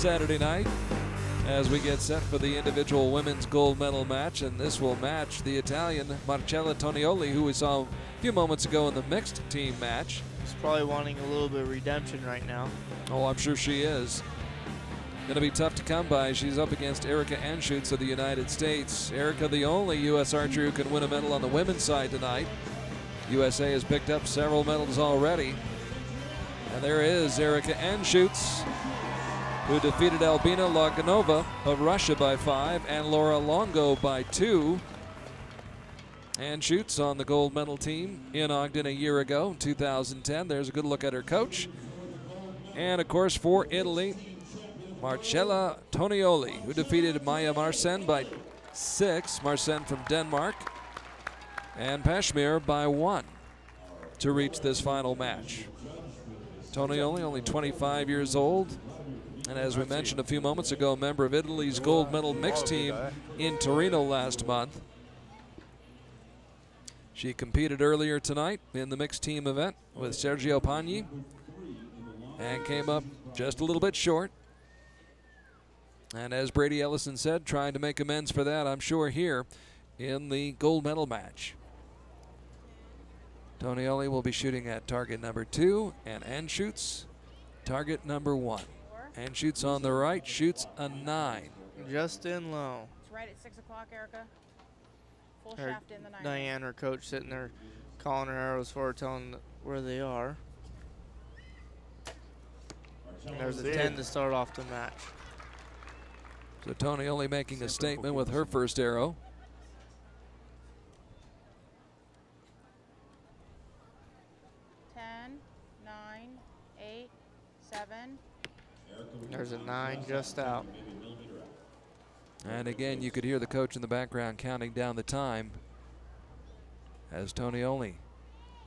Saturday night as we get set for the individual women's gold medal match, and this will match the Italian Marcella Tonioli, who we saw a few moments ago in the mixed team match. She's probably wanting a little bit of redemption right now. Oh, I'm sure she is. Going to be tough to come by. She's up against Erika Anschutz of the United States. Erika, the only U.S. archer who can win a medal on the women's side tonight. USA has picked up several medals already. And there is Erika Anschutz, who defeated Albina Loganova of Russia by 5 and Laura Longo by 2. Anschutz on the gold medal team in Ogden a year ago, 2010. There's a good look at her coach. And of course for Italy, Marcella Tonioli, who defeated Maya Marcen by 6, Marcen from Denmark, and Pashmir by 1 to reach this final match. Tonioli, only 25 years old, and as we mentioned a few moments ago, a member of Italy's gold medal mixed team in Torino last month. She competed earlier tonight in the mixed team event with Sergio Pagni and came up just a little bit short. And as Brady Ellison said, trying to make amends for that, I'm sure, here in the gold medal match. Tonioli will be shooting at target number 2, and Anschutz target number 1. Anschutz on the right shoots a 9. Just in low. It's right at 6 o'clock, Erika. Full shaft in the 9. Diane, her coach, sitting there calling her arrows for her, telling where they are. And there's a 10 to start off the match. So Tonioli making a statement with her first arrow. There's a 9 just out. And again, you could hear the coach in the background counting down the time as Tonioli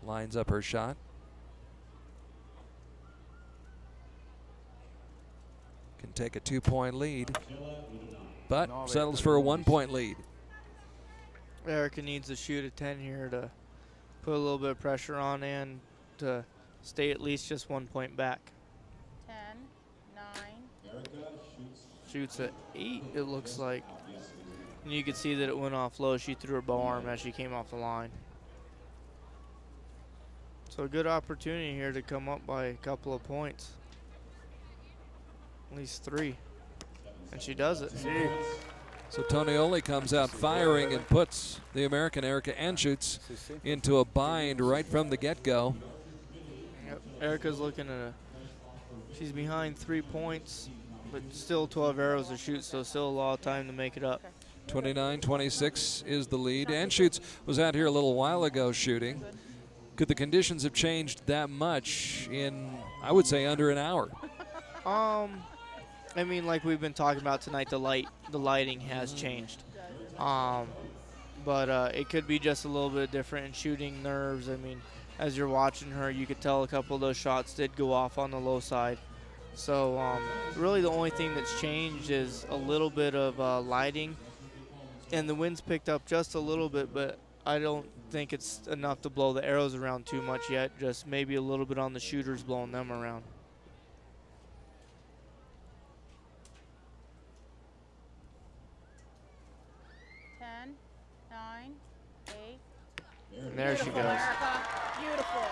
lines up her shot. Can take a 2-point lead, but settles for a 1-point lead. Erika needs to shoot a 10 here to put a little bit of pressure on and to stay at least just 1 point back. 10, 9. Shoots at 8, it looks like. And you could see that it went off low. She threw her bow arm as she came off the line. So a good opportunity here to come up by a couple of points. At least 3. And she does it. So Tonioli comes out firing and puts the American Erika Anschutz into a bind right from the get-go. Yep. Erika's looking at she's behind 3 points, but still 12 arrows to shoot, so still a lot of time to make it up. 29-26 is the lead. Anschutz was out here a little while ago shooting. Could the conditions have changed that much in, I would say, under an hour? I mean, like we've been talking about tonight, the lighting has changed. But it could be just a little bit different in shooting nerves. I mean, as you're watching her, you could tell a couple of those shots did go off on the low side. So really the only thing that's changed is a little bit of lighting. And the wind's picked up just a little bit, but I don't think it's enough to blow the arrows around too much yet. Just maybe a little bit on the shooters blowing them around. And there she goes. Erika. Beautiful.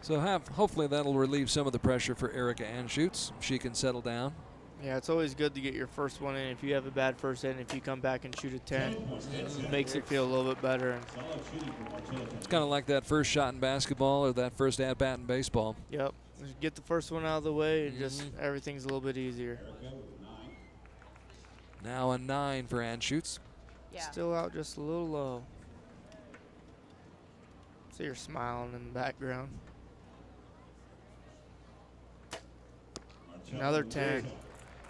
So hopefully that'll relieve some of the pressure for Erika Anschutz. She can settle down. Yeah, it's always good to get your first one in. If you have a bad first hit, if you come back and shoot a 10, it makes it feel a little bit better. It's kind of like that first shot in basketball or that first at-bat in baseball. Yep. Just get the first one out of the way and just everything's a little bit easier. Now a 9 for Anschutz. Yeah. Still out just a little low. See her smiling in the background. Another 10.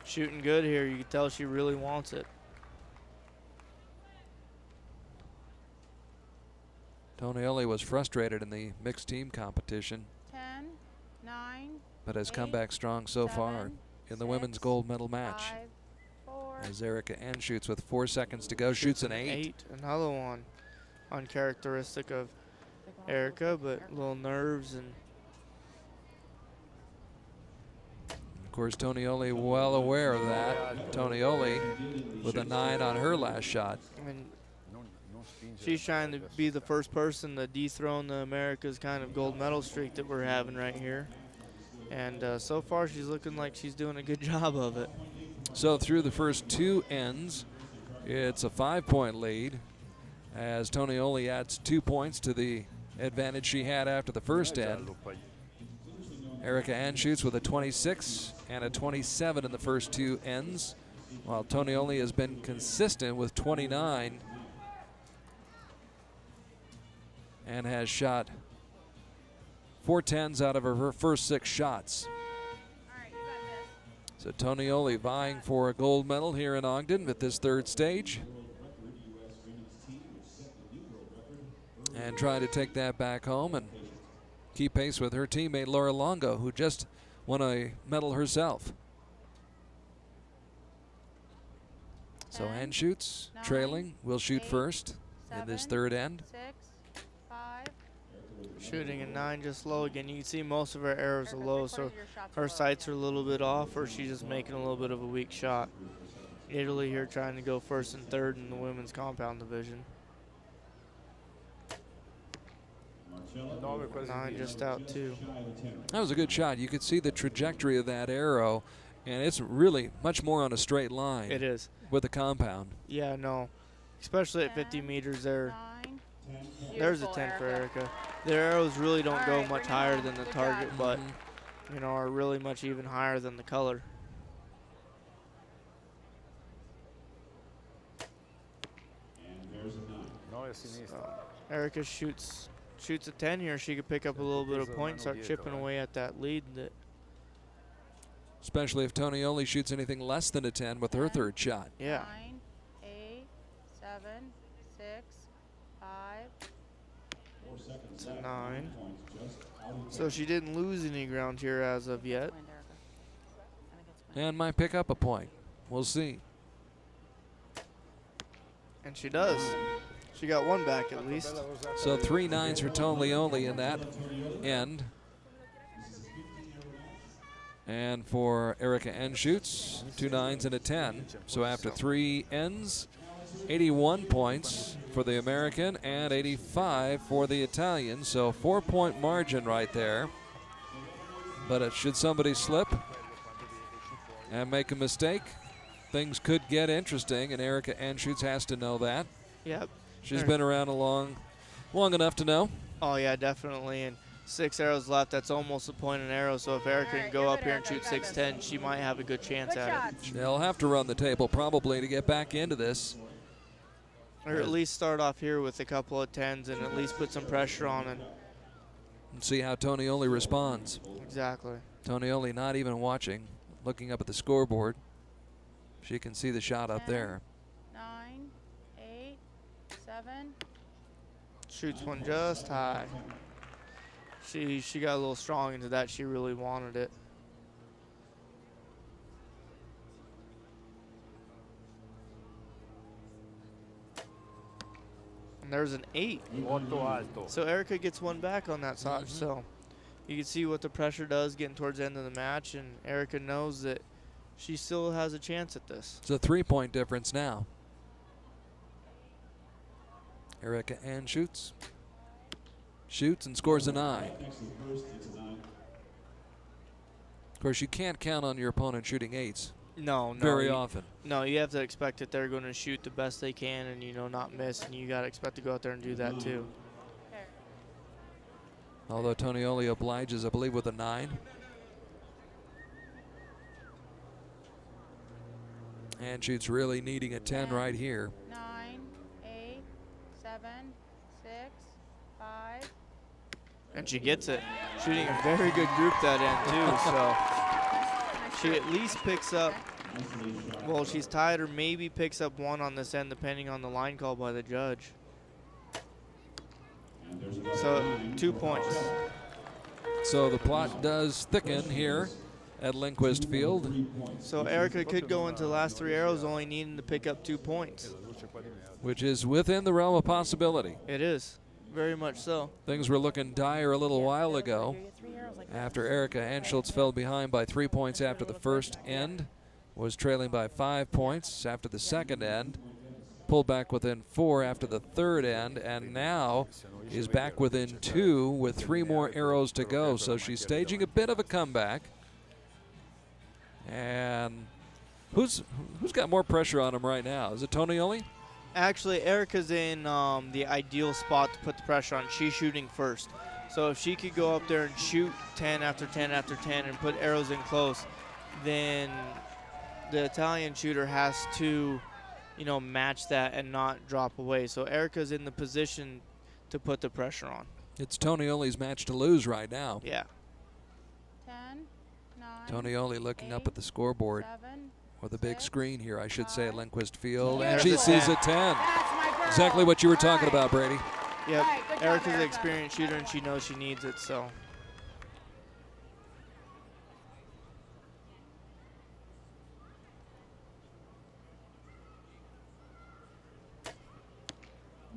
Shooting good here. You can tell she really wants it. Tonioli was frustrated in the mixed team competition, 10, 9, but has 8, come back strong so 7, far in the 6, women's gold medal match. 5, 4. As Erika Anschutz with 4 seconds to go shoots an 8. Another one uncharacteristic of Erika, but little nerves and course, Tonioli well aware of that. Tonioli with a 9 on her last shot. I mean, she's trying to be the first person to dethrone the America's kind of gold medal streak that we're having right here. And so far, she's looking like she's doing a good job of it. So through the first 2 ends, it's a 5-point lead as Tonioli adds 2 points to the advantage she had after the first end. Erika Anschutz with a 26 and a 27 in the first 2 ends, while Tonioli has been consistent with 29 and has shot 4 10s out of her first 6 shots. So Tonioli vying for a gold medal here in Ogden at this 3rd stage. And trying to take that back home and keep pace with her teammate Laura Longo, who just won a medal herself. So Anschutz trailing will shoot first in this 3rd end. 6, 5. Shooting a 9 just low again. You can see most of her arrows are low, so her sights are a little bit off, or she's just making a little bit of a weak shot. Italy here trying to go 1st and 3rd in the women's compound division. 9 just out too. That was a good shot. You could see the trajectory of that arrow, and it's really much more on a straight line. It is. With the compound. Yeah, no. Especially at 50 meters there. There's a 10 for Erika. Their arrows really don't go much higher than the target, but you know, are really much even higher than the color. Erika shoots a 10 here. She could pick up a little bit of point, start chipping away at that lead. Especially if Tonioli shoots anything less than a 10 with her 3rd shot. Yeah. 9, 8, 7, 6, 5. It's a 9. So she didn't lose any ground here as of yet. And might pick up a point. We'll see. And she does. She got 1 back at least. So 3 9s for Tonioli in that end. And for Erika Anschutz, 2 9s and a 10. So after 3 ends, 81 points for the American and 85 for the Italian. So 4-point margin right there. But should somebody slip and make a mistake, things could get interesting, and Erika Anschutz has to know that. Yep. She's been around long enough to know. Oh yeah, definitely. And 6 arrows left. That's almost a point an arrow. So if Erika can go up here and shoot 6-10, she might have a good chance at it. They'll have to run the table probably to get back into this. Or at least start off here with a couple of 10s and at least put some pressure on it. And see how Tonioli responds. Exactly. Tonioli not even watching, looking up at the scoreboard. She can see the shot up there. 9, 8, 7. Shoots one just high. She got a little strong into that. She really wanted it. And there's an 8. So Erika gets 1 back on that shot. So you can see what the pressure does getting towards the end of the match, and Erika knows that she still has a chance at this. It's a 3-point difference now. Erika Anschutz shoots and scores a 9. Of course, you can't count on your opponent shooting 8s. No, very often. No, you have to expect that they're going to shoot the best they can and, you know, not miss, and you got to expect to go out there and do that too. Although Tonioli obliges, I believe, with a 9. Anschutz really needing a 10 right here. 9, 8, 7, 6, 5. And she gets it. Shooting a very good group that end too, so she at least picks up, well, she's tied or maybe picks up 1 on this end depending on the line call by the judge. So 2 points. So the plot does thicken here at Lindquist Field. So Erika could go into the last 3 arrows only needing to pick up 2 points. Which is within the realm of possibility. It is. Very much so. Things were looking dire a little while ago after Erika Anschutz fell behind by 3 points after the first end, was trailing by 5 points after the second end, pulled back within 4 after the third end, and now is back within 2 with 3 more arrows to go. So she's staging a bit of a comeback. And who's got more pressure on him right now? Is it Tonioli? Actually, Erika's in the ideal spot to put the pressure on. She's shooting first. So if she could go up there and shoot 10 after 10 after 10 and put arrows in close, then the Italian shooter has to, you know, match that and not drop away. So Erika's in the position to put the pressure on. It's Tonioli's match to lose right now. Yeah. 10, 9, Tonioli looking 8, up at the scoreboard, 7, or the big 6, screen here, I should say, at 5, Lindquist Field, and There's she the sees 10. a 10. That's my girl. Exactly what you were talking All right. about, Brady. Yep. All right, good job, Erika's an Erika. experienced shooter, and she knows she needs it, so.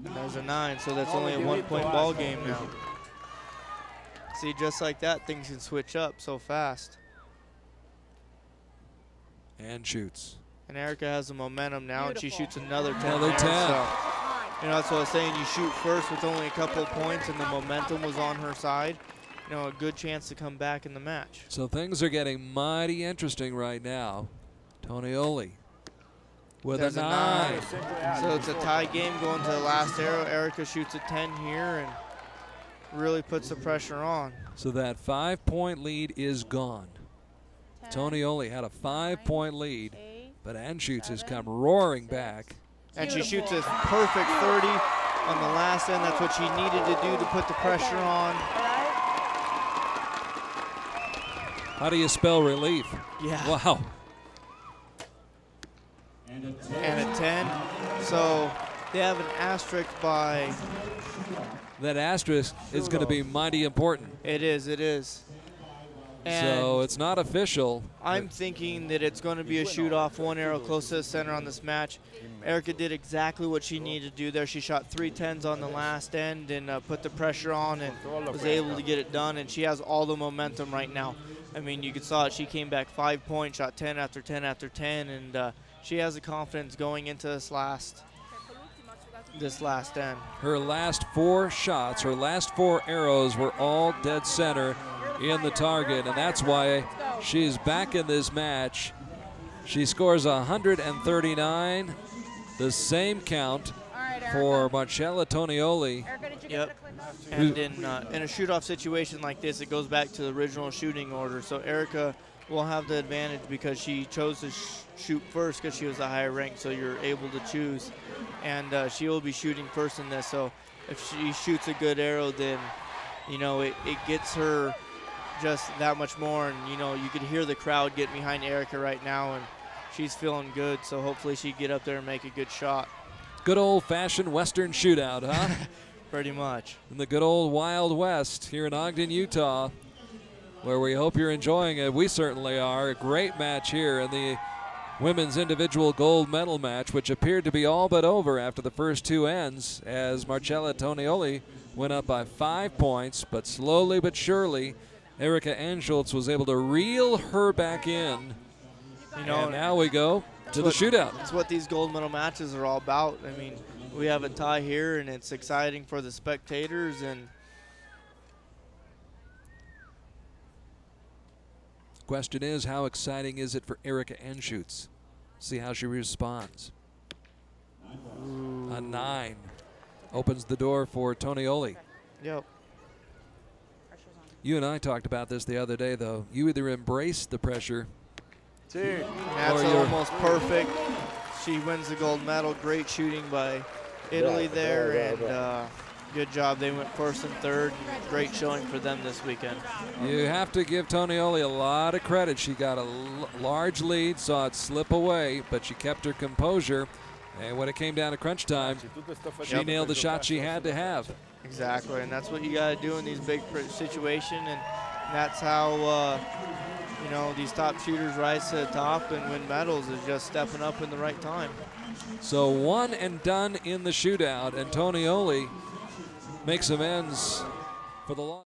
And there's a 9, so that's only a 1-point ball game now. See, just like that, things can switch up so fast. And shoots. And Erika has the momentum now, and she Beautiful. shoots another 10. Another there, 10. So, you know, that's what I was saying. You shoot first with only a couple of points, and the momentum was on her side. You know, a good chance to come back in the match. So things are getting mighty interesting right now. Tonioli with There's a 9. So it's a tie game going to the last arrow. Erika shoots a 10 here and really puts the pressure on. So that 5-point lead is gone. 10, Tonioli had a 5-point lead, 8, but Anschutz has 7, come roaring 6. back. And she Beautiful. shoots a perfect 30 on the last end. That's what she needed to do to put the pressure on. All right. How do you spell relief? Yeah. Wow. And a 10. So they have an asterisk by. That asterisk is going to be mighty important. It is, it is. And So it's not official. I'm thinking that it's going to be a shoot off, 1 arrow close to the center on this match. Erika did exactly what she needed to do there. She shot 3 10s on the last end and put the pressure on and was able to get it done. And she has all the momentum right now. I mean, you saw it. She came back 5 points, shot 10 after 10 after 10, and she has the confidence going into this last end. Her last 4 shots, her last 4 arrows were all dead center in the target, and that's why she's back in this match. She scores 139, the same count All right, Erika. for Marcella Tonioli. Erika, did you Yep. get it cleaned up? And in a shoot-off situation like this, it goes back to the original shooting order. So Erika will have the advantage because she chose to shoot first because she was a higher rank, so you're able to choose. And she will be shooting first in this. So if she shoots a good arrow, then, you know, it gets her just that much more. And, you know, you could hear the crowd getting behind Erika right now, and she's feeling good. So hopefully she get up there and make a good shot. Good old-fashioned Western shootout, huh? Pretty much. In the good old Wild West here in Ogden, Utah, where we hope you're enjoying it. We certainly are. A great match here in the women's individual gold medal match, which appeared to be all but over after the first 2 ends, as Marcella Tonioli went up by 5 points, but slowly but surely, Erika Anschutz was able to reel her back in. You know, And now we go to the shootout. That's what these gold medal matches are all about. I mean, we have a tie here, and it's exciting for the spectators. And Question is, how exciting is it for Erika Anschutz? See how she responds. A 9 opens the door for Tonioli. yep, Pressure's on. You and I talked about this the other day, though. You either embrace the pressure. that's you're- almost perfect. She wins the gold medal. Great shooting by Italy there, and good job. They went first and third. Great showing for them this weekend. You have to give Tonioli a lot of credit. She got a large lead, saw it slip away, but she kept her composure. And when it came down to crunch time, she nailed the shot she had to have. Exactly, and that's what you got to do in these big situations, and that's how you know, these top shooters rise to the top and win medals, is just stepping up in the right time. So 1 and done in the shootout, and Tonioli makes amends for the loss.